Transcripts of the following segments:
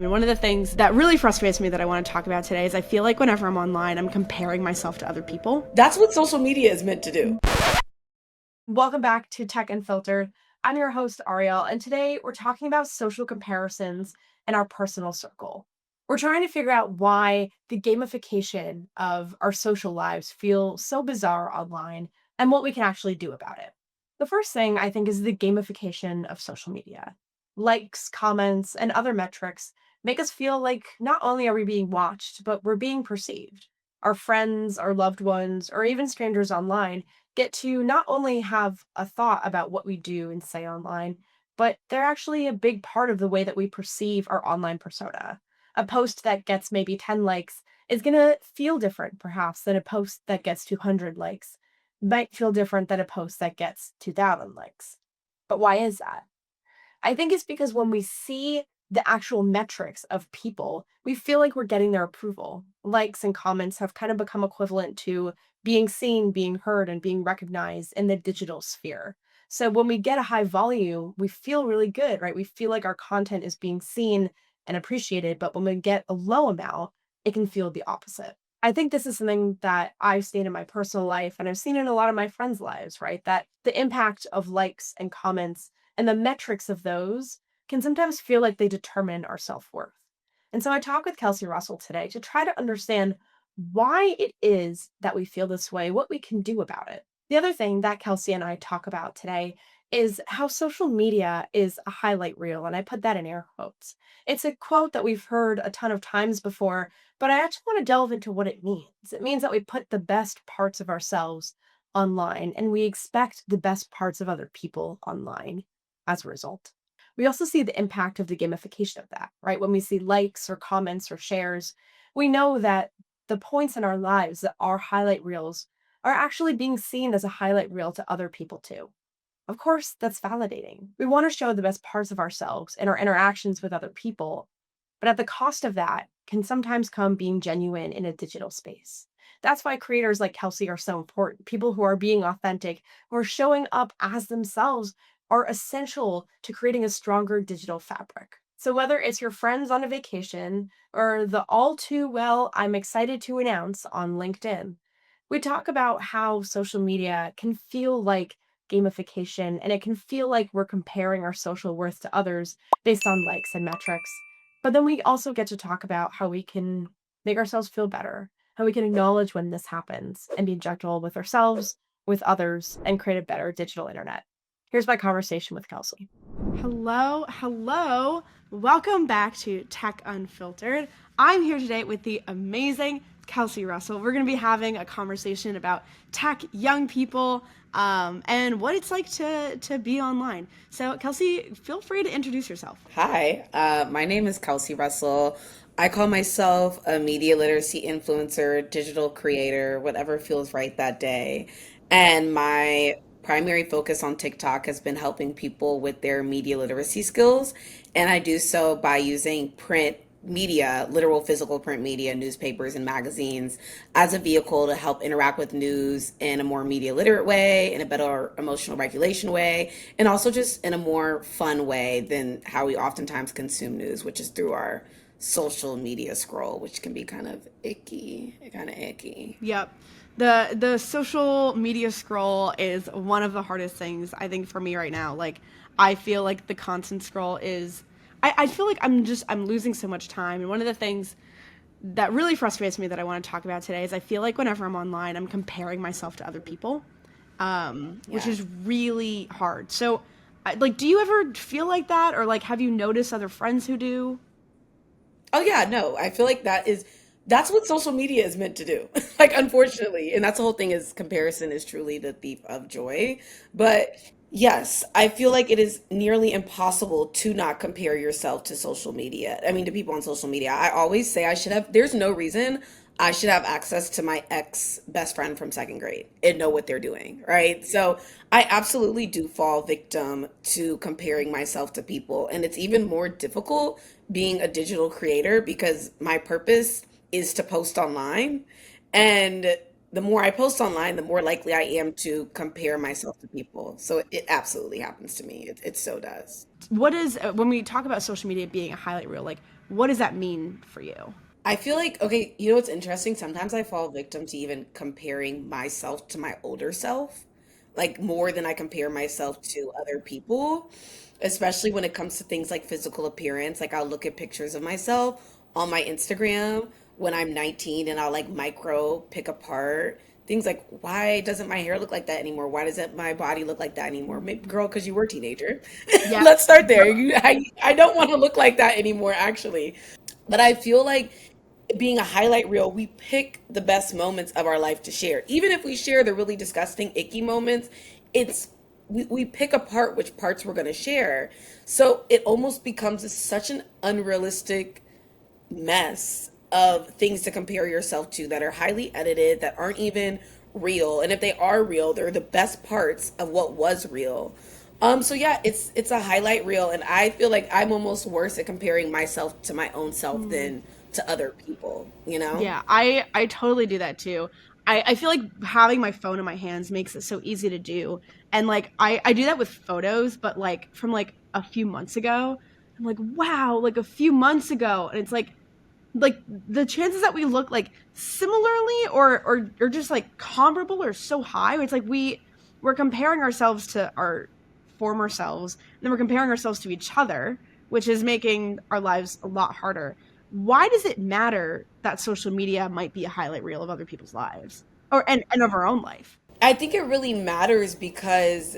One of the things that really frustrates me that I want to talk about today is I feel like whenever I'm online, I'm comparing myself to other people. That's what social media is meant to do. Welcome back to Tech Unfiltered. I'm your host, Ariel, and today we're talking about social comparisons in our personal circle. We're trying to figure out why the gamification of our social lives feel so bizarre online and what we can actually do about it. The first thing I think is the gamification of social media. Likes, comments, and other metrics make us feel like not only are we being watched, but we're being perceived. Our friends, our loved ones, or even strangers online get to not only have a thought about what we do and say online, but they're actually a big part of the way that we perceive our online persona. A post that gets maybe 10 likes is going to feel different, perhaps, than a post that gets 200 likes. Might feel different than a post that gets 2,000 likes. But why is that? I think it's because when we see the actual metrics of people, we feel like we're getting their approval. Likes and comments have kind of become equivalent to being seen, being heard, and being recognized in the digital sphere. So when we get a high volume, we feel really good, right? We feel like our content is being seen and appreciated. But when we get a low amount, it can feel the opposite. I think this is something that I've seen in my personal life and I've seen in a lot of my friends' lives, right? That the impact of likes and comments and the metrics of those can sometimes feel like they determine our self worth. And so I talk with Kelsey Russell today to try to understand why it is that we feel this way, what we can do about it. The other thing that Kelsey and I talk about today is how social media is a highlight reel. And I put that in air quotes. It's a quote that we've heard a ton of times before, but I actually want to delve into what it means. It means that we put the best parts of ourselves online and we expect the best parts of other people online as a result. We also see the impact of the gamification of that, right? When we see likes or comments or shares, we know that the points in our lives that are highlight reels are actually being seen as a highlight reel to other people too. Of course, that's validating. We want to show the best parts of ourselves in our interactions with other people, but at the cost of that can sometimes come being genuine in a digital space. That's why creators like Kelsey are so important. People who are being authentic, who are showing up as themselves, are essential to creating a stronger digital fabric. So, whether it's your friends on a vacation or the all too well, I'm excited to announce on LinkedIn, we talk about how social media can feel like gamification and it can feel like we're comparing our social worth to others based on likes and metrics. But then we also get to talk about how we can make ourselves feel better, how we can acknowledge when this happens and be gentle with ourselves, with others, and create a better digital internet. Here's my conversation with Kelsey. Hello, hello. Welcome back to Tech Unfiltered. I'm here today with the amazing Kelsey Russell. We're going to be having a conversation about tech, young people, and what it's like to be online. So, Kelsey, feel free to introduce yourself. Hi, my name is Kelsey Russell. I call myself a media literacy influencer, digital creator, whatever feels right that day. And my primary focus on TikTok has been helping people with their media literacy skills. And I do so by using print media, literal physical print media, newspapers and magazines as a vehicle to help interact with news in a more media literate way, in a better emotional regulation way, and also just in a more fun way than how we oftentimes consume news, which is through our social media scroll, which can be kind of icky. Yep. The social media scroll is one of the hardest things I think for me right now. Like I feel like the constant scroll is I feel like I'm losing so much time. And one of the things that really frustrates me that I want to talk about today is I feel like whenever I'm online, I'm comparing myself to other people, which Yeah. is really hard. So, like, do you ever feel like that, or like, have you noticed other friends who do? Oh yeah, no, I feel like that's what social media is meant to do. Like unfortunately, and that's the whole thing is comparison is truly the thief of joy. But yes, I feel like it is nearly impossible to not compare yourself to social media. I mean, to people on social media. I always say there's no reason I should have access to my ex best friend from second grade and know what they're doing, right? So I absolutely do fall victim to comparing myself to people. And it's even more difficult being a digital creator because my purpose is to post online. And the more I post online, the more likely I am to compare myself to people. So it absolutely happens to me. It so does. What is when we talk about social media being a highlight reel? Like, what does that mean for you? I feel like, okay, you know what's interesting? Sometimes I fall victim to even comparing myself to my older self, like more than I compare myself to other people, especially when it comes to things like physical appearance. Like I'll look at pictures of myself on my Instagram when I'm 19 and I'll like micro pick apart things like, why doesn't my hair look like that anymore? Why doesn't my body look like that anymore? Maybe, girl, because you were a teenager. Yeah. Let's start there. I don't want to look like that anymore, actually. But I feel like being a highlight reel, we pick the best moments of our life to share. Even if we share the really disgusting, icky moments, it's we pick apart which parts we're going to share. So it almost becomes such an unrealistic mess of things to compare yourself to that are highly edited, that aren't even real. And if they are real, they're the best parts of what was real. So yeah, it's a highlight reel, and I feel like I'm almost worse at comparing myself to my own self than to other people, you know? Yeah, I totally do that too. I feel like having my phone in my hands makes it so easy to do. And like I do that with photos, but like from like a few months ago, I'm like, wow, like a few months ago. And it's like the chances that we look like similarly or just like comparable are so high. It's like we're comparing ourselves to our former selves, and then we're comparing ourselves to each other, which is making our lives a lot harder. Why does it matter that social media might be a highlight reel of other people's lives and of our own life? I think it really matters because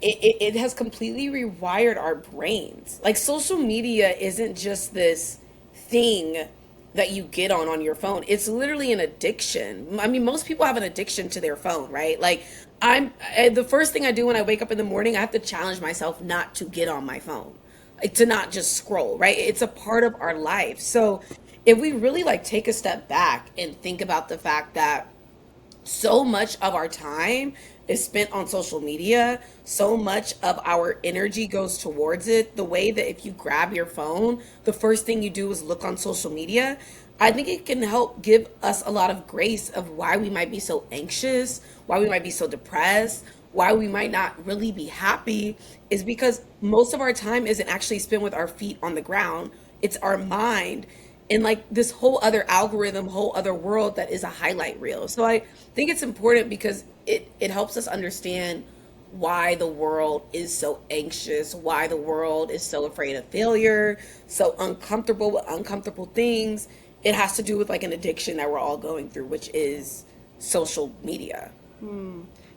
it has completely rewired our brains. Like social media isn't just this thing that you get on your phone. It's literally an addiction. I mean, most people have an addiction to their phone, right? Like the first thing I do when I wake up in the morning, I have to challenge myself not to get on my phone. Like to not just scroll, right? It's a part of our life. So if we really like take a step back and think about the fact that so much of our time is spent on social media. So much of our energy goes towards it. The way that if you grab your phone, the first thing you do is look on social media. I think it can help give us a lot of grace of why we might be so anxious, why we might be so depressed, why we might not really be happy, is because most of our time isn't actually spent with our feet on the ground. It's our mind in like this whole other algorithm, whole other world that is a highlight reel. So I think it's important because it helps us understand why the world is so anxious, why the world is so afraid of failure, so uncomfortable with uncomfortable things. It has to do with like an addiction that we're all going through, which is social media.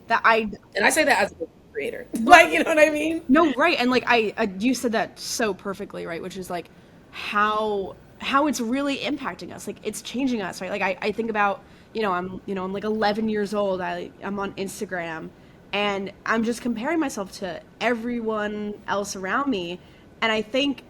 That I And I say that as a creator. Right. Like, you know what I mean? No, right. And like I you said that so perfectly, right? Which is like how it's really impacting us. Like it's changing us, right? Like I think about, I'm like 11 years old. I'm on Instagram and I'm just comparing myself to everyone else around me. And I think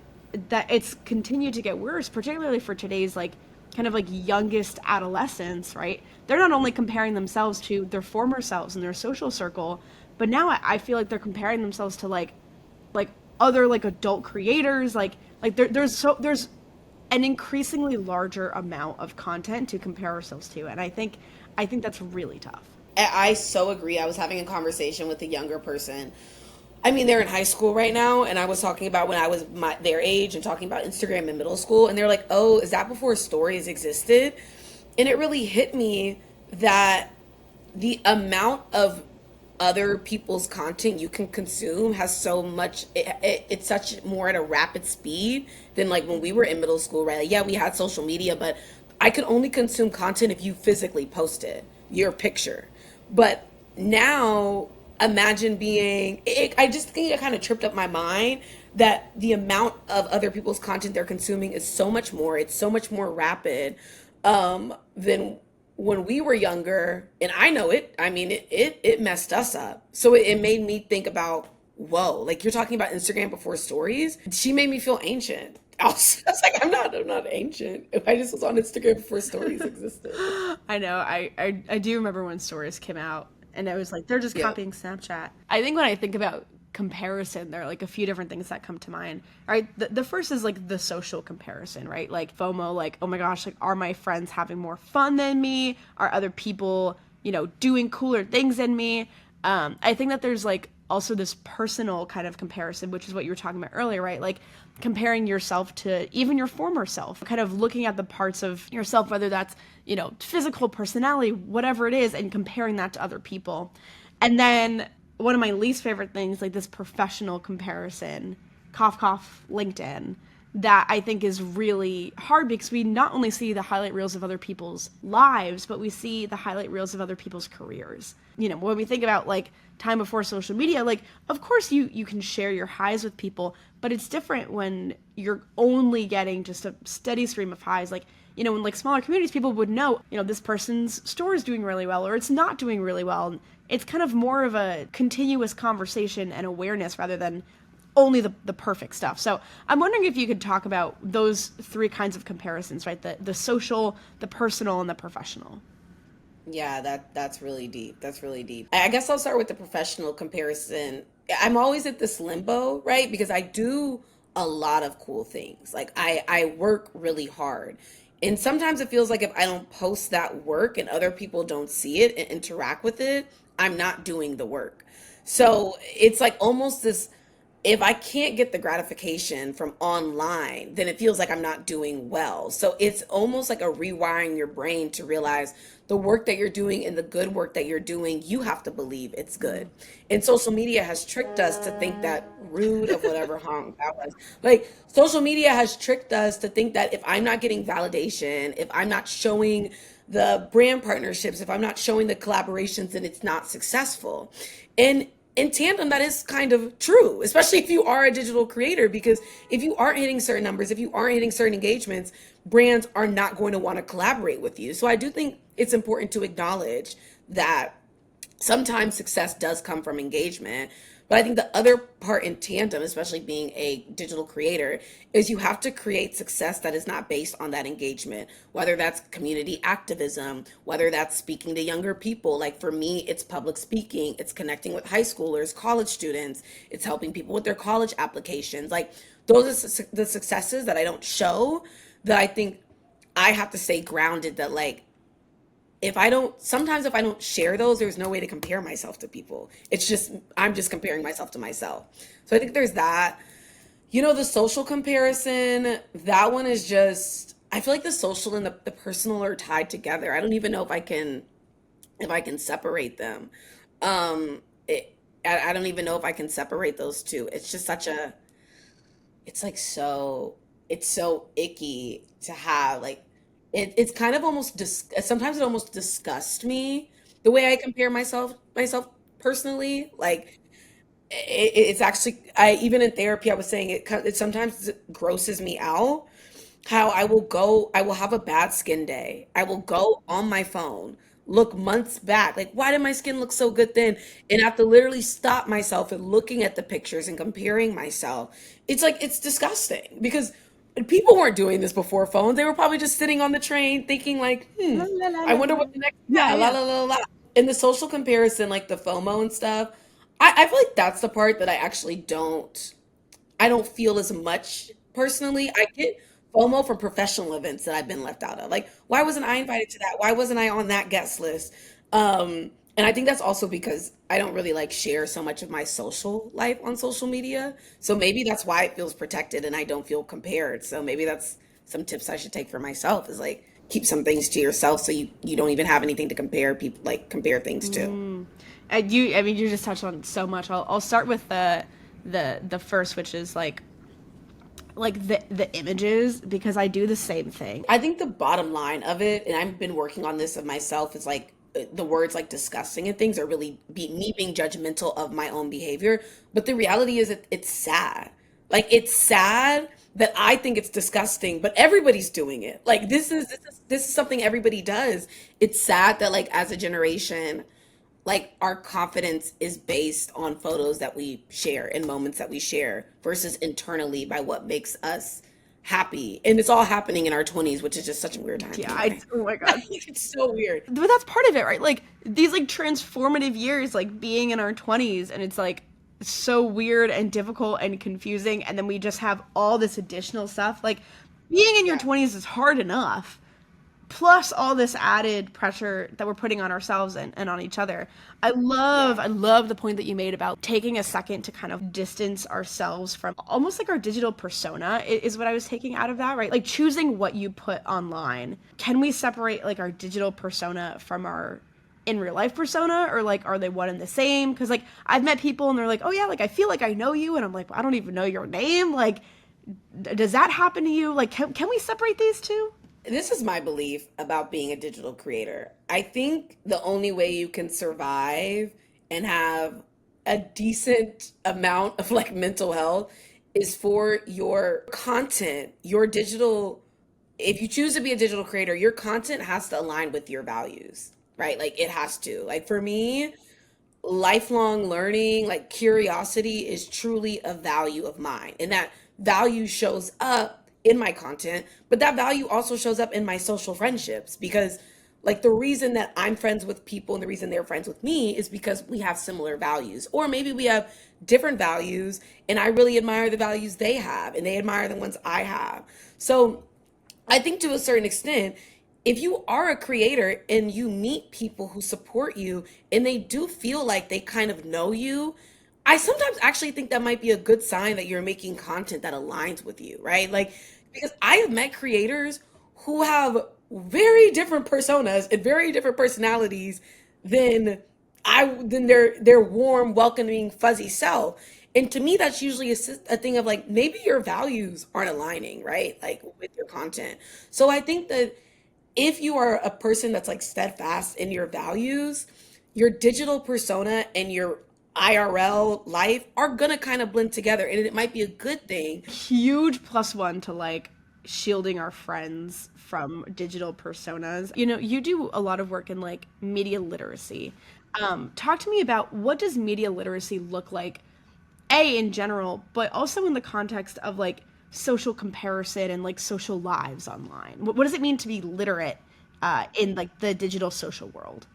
that it's continued to get worse, particularly for today's like kind of like youngest adolescents, right? They're not only comparing themselves to their former selves in their social circle, but now I feel like they're comparing themselves to like other like adult creators, like there's an increasingly larger amount of content to compare ourselves to, and I think that's really tough. I so agree. I was having a conversation with a younger person. I mean, they're in high school right now, and I was talking about when I was their age and talking about Instagram in middle school, and they're like, "Oh, is that before stories existed?" And it really hit me that the amount of other people's content you can consume has so much it's such more at a rapid speed than like when we were in middle school, right? Like, yeah, we had social media, but I could only consume content if you physically posted your picture. But now imagine I just think it kind of tripped up my mind that the amount of other people's content they're consuming is so much more, it's so much more rapid than when we were younger. And I know it, I mean it messed us up. So it made me think about, whoa, like you're talking about Instagram before stories. She made me feel ancient. I was like, I'm not ancient. I just was on Instagram before stories existed. I know. I do remember when stories came out, and it was like they're just Yeah. copying Snapchat. I think when I think about comparison, there are like a few different things that come to mind. All right, the first is like the social comparison, right? Like FOMO, like oh my gosh, like are my friends having more fun than me? Are other people, doing cooler things than me? I think that there's like also this personal kind of comparison, which is what you were talking about earlier, right? Like comparing yourself to even your former self, kind of looking at the parts of yourself, whether that's, physical, personality, whatever it is, and comparing that to other people. And then one of my least favorite things, like this professional comparison, cough, cough, LinkedIn, that I think is really hard because we not only see the highlight reels of other people's lives, but we see the highlight reels of other people's careers. When we think about like time before social media, like of course you can share your highs with people, but it's different when you're only getting just a steady stream of highs. Like, in like smaller communities, people would know, this person's store is doing really well or it's not doing really well. And it's kind of more of a continuous conversation and awareness rather than only the perfect stuff. So I'm wondering if you could talk about those three kinds of comparisons, right? The social, the personal, and the professional. Yeah, that's really deep. That's really deep. I guess I'll start with the professional comparison. I'm always at this limbo, right? Because I do a lot of cool things. Like I work really hard. And sometimes it feels like if I don't post that work and other people don't see it and interact with it, I'm not doing the work. So it's like almost this, if I can't get the gratification from online, then it feels like I'm not doing well. So it's almost like a rewiring your brain to realize the work that you're doing and the good work that you're doing, you have to believe it's good. And social media has tricked us to think that, rude of whatever honk that was. Like social media has tricked us to think that if I'm not getting validation, if I'm not showing the brand partnerships, if I'm not showing the collaborations, then it's not successful. And in tandem, that is kind of true, especially if you are a digital creator, because if you aren't hitting certain numbers, if you aren't hitting certain engagements, brands are not going to want to collaborate with you. So I do think it's important to acknowledge that sometimes success does come from engagement. But I think the other part in tandem, especially being a digital creator, is you have to create success that is not based on that engagement, whether that's community activism, whether that's speaking to younger people. Like for me, it's public speaking, it's connecting with high schoolers, college students, it's helping people with their college applications. Like those are the successes that I don't show, that I think I have to stay grounded, that like if I don't share those, there's no way to compare myself to people. It's just, I'm just comparing myself to myself. So I think there's that. The social comparison, that one is just, I feel like the social and the personal are tied together. I don't even know if I can separate them. I don't even know if I can separate those two. It's just it's like it's so icky to have like it's kind of almost sometimes it almost disgusts me the way I compare myself personally. Like it's actually, I even in therapy I was saying it sometimes grosses me out how I will have a bad skin day. I will go on my phone, look months back, like, why did my skin look so good then? And I have to literally stop myself and looking at the pictures and comparing myself. It's like, it's disgusting because people weren't doing this before phones. They were probably just sitting on the train thinking, like, La, la, la, I la, wonder la. what the next, Yeah, yeah, la, yeah. la, la, la. And the social comparison, like the FOMO and stuff, I feel like that's the part that I don't feel as much personally. I get FOMO from professional events that I've been left out of. Like, why wasn't I invited to that? Why wasn't I on that guest list? And I think that's also because I don't really like share so much of my social life on social media. So maybe that's why it feels protected and I don't feel compared. So maybe that's some tips I should take for myself, is like keep some things to yourself so you don't even have anything to compare people, like compare things to. I mean, you just touched on so much. I'll start with the first, which is like the images, because I do the same thing. I think the bottom line of it, and I've been working on this of myself, is like the words like disgusting and things are really me being judgmental of my own behavior. But the reality is that it's sad. Like it's sad that I think it's disgusting, but everybody's doing it. Like this is something everybody does. It's sad that like as a generation, like our confidence is based on photos that we share and moments that we share versus internally by what makes us happy. And it's all happening in our 20s, which is just such a weird time Yeah, anyway. oh my god. It's so weird. But that's part of it, right? Like these like transformative years, like being in our 20s, and it's like so weird and difficult and confusing, and then we just have all this additional stuff. Like being in your Yeah. 20s is hard enough, plus all this added pressure that we're putting on ourselves and on each other. I love the point that you made about taking a second to kind of distance ourselves from almost like our digital persona is what I was taking out of that, right? Like choosing what you put online. Can we separate like our digital persona from our in real life persona, or like are they one and the same? Because like I've met people and they're like, oh yeah, like I feel like I know you, and I'm like, well, I don't even know your name. Like, does that happen to you? Like, can we separate these two? This is my belief about being a digital creator. I think the only way you can survive and have a decent amount of like mental health is for your content, your digital, if you choose to be a digital creator, your content has to align with your values, right? Like it has to. Like for me, lifelong learning, like curiosity is truly a value of mine. And that value shows up in my content, but that value also shows up in my social friendships because like the reason that I'm friends with people and the reason they're friends with me is because we have similar values. Or maybe we have different values and I really admire the values they have and they admire the ones I have. So I think to a certain extent, if you are a creator and you meet people who support you and they do feel like they kind of know you, I sometimes actually think that might be a good sign that you're making content that aligns with you, right? Like, because I have met creators who have very different personas and very different personalities than than their warm, welcoming, fuzzy self. And to me, that's usually a thing of like maybe your values aren't aligning, right? Like with your content. So I think that if you are a person that's like steadfast in your values, your digital persona and your IRL life are gonna kind of blend together, and it might be a good thing. Huge plus one to like shielding our friends from digital personas. You know, you do a lot of work in like media literacy. Talk to me about what does media literacy look like, A, in general, but also in the context of like social comparison and like social lives online. What does it mean to be literate in like the digital social world?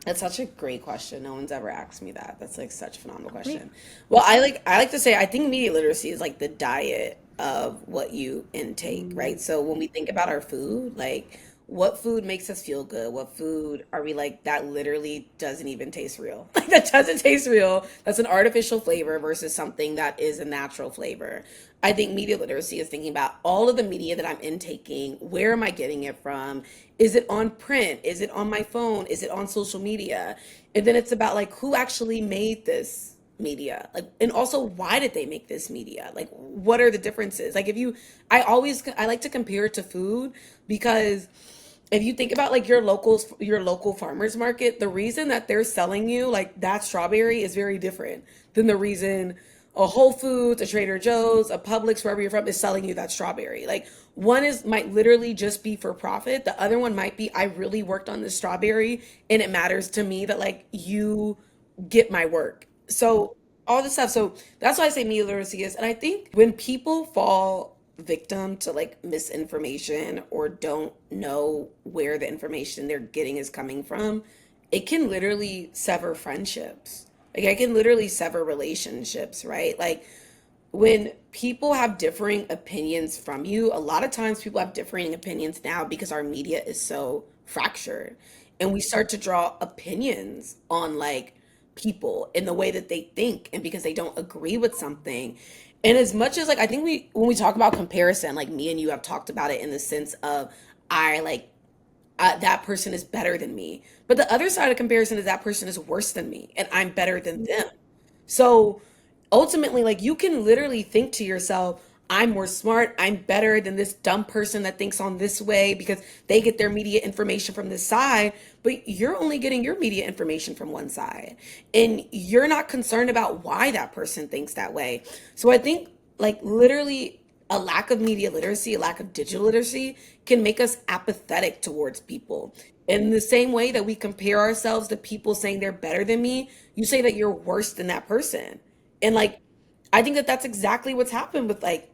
That's such a great question. No one's ever asked me that. That's like such a phenomenal Great. question. Well, I like to say I think media literacy is like the diet of what you intake, right? So when we think about our food, like what food makes us feel good? What food are we like that literally doesn't even taste real? Like that doesn't taste real. That's an artificial flavor versus something that is a natural flavor. I think media literacy is thinking about all of the media that I'm intaking. Where am I getting it from? Is it on print? Is it on my phone? Is it on social media? And then it's about like who actually made this media? Like, and also why did they make this media? Like, what are the differences? Like, if you, I like to compare it to food because if you think about like your local farmers market, the reason that they're selling you like that strawberry is very different than the reason a Whole Foods, a Trader Joe's, a Publix, wherever you're from, is selling you that strawberry. Like one is might literally just be for profit. The other one might be I really worked on this strawberry and it matters to me that like you get my work. So all this stuff. So that's why I say media literacy is. And I think when people fall victim to like misinformation or don't know where the information they're getting is coming from, it can literally sever friendships. Like I can literally sever relationships, right? Like when people have differing opinions from you, a lot of times people have differing opinions now because our media is so fractured. And we start to draw opinions on like people in the way that they think and because they don't agree with something. And as much as like I think when we talk about comparison, like me and you have talked about it in the sense of I like that person is better than me. But the other side of comparison is that person is worse than me and I'm better than them. So ultimately, like you can literally think to yourself, I'm more smart, I'm better than this dumb person that thinks on this way because they get their media information from this side, but you're only getting your media information from one side. And you're not concerned about why that person thinks that way. So I think like literally a lack of media literacy, a lack of digital literacy can make us apathetic towards people. In the same way that we compare ourselves to people saying they're better than me, you say that you're worse than that person. And like, I think that that's exactly what's happened with like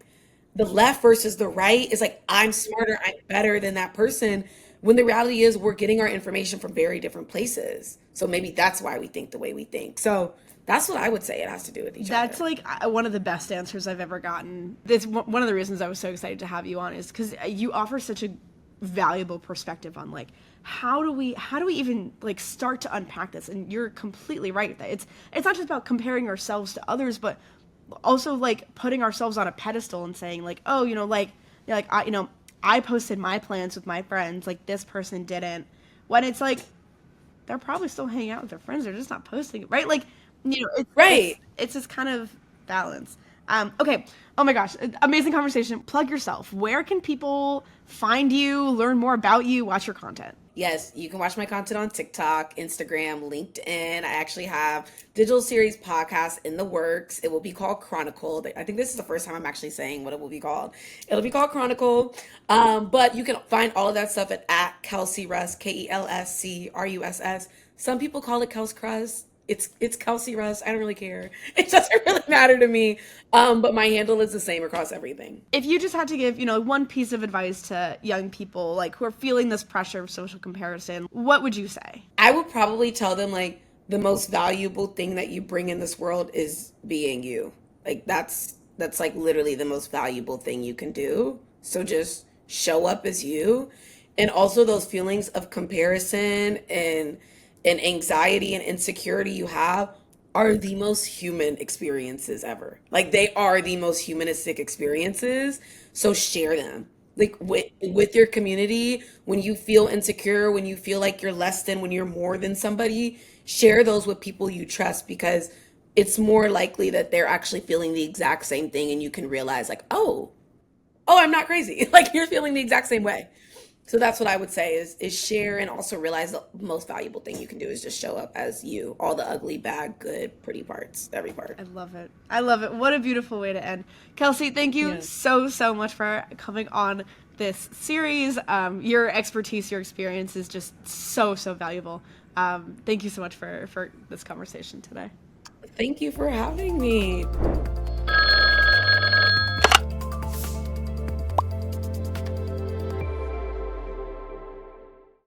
the left versus the right. Is like, I'm smarter, I'm better than that person. When the reality is, we're getting our information from very different places. So maybe that's why we think the way we think. So that's what I would say it has to do with each That's other. like one of the best answers I've ever gotten. This one of the reasons I was so excited to have you on is because you offer such a valuable perspective on like how do we even like start to unpack this. And you're completely right that it's not just about comparing ourselves to others, but also like putting ourselves on a pedestal and saying like, oh, I posted my plans with my friends, like this person didn't, when it's like they're probably still hanging out with their friends, they're just not posting it, right? Like, Right. it's this kind of balance. Okay. Oh my gosh, amazing conversation. Plug yourself. Where can people find you, learn more about you, watch your content? Yes, you can watch my content on TikTok, Instagram, LinkedIn. I actually have digital series podcast in the works. It will be called Chronicle. I think this is the first time I'm actually saying what it will be called. It'll be called Chronicle. But you can find all of that stuff at Kelsey Russ, KELSCRUSS. Some people call it Kels Cruz. It's Kelsey Russ. I don't really care. It doesn't really matter to me. But my handle is the same across everything. If you just had to give, one piece of advice to young people like who are feeling this pressure of social comparison, what would you say? I would probably tell them like the most valuable thing that you bring in this world is being you. Like that's like literally the most valuable thing you can do. So just show up as you. And also those feelings of comparison and anxiety and insecurity you have are the most human experiences ever. Like they are the most humanistic experiences. So share them. Like with your community, when you feel insecure, when you feel like you're less than, when you're more than somebody, share those with people you trust because it's more likely that they're actually feeling the exact same thing and you can realize like, oh, I'm not crazy. Like you're feeling the exact same way. So that's what I would say is share and also realize the most valuable thing you can do is just show up as you. All the ugly, bad, good, pretty parts, every part. I love it. I love it. What a beautiful way to end. Kelsey, thank you Yes. so much for coming on this series. Your expertise, your experience is just so valuable. Thank you so much for this conversation today. Thank you for having me.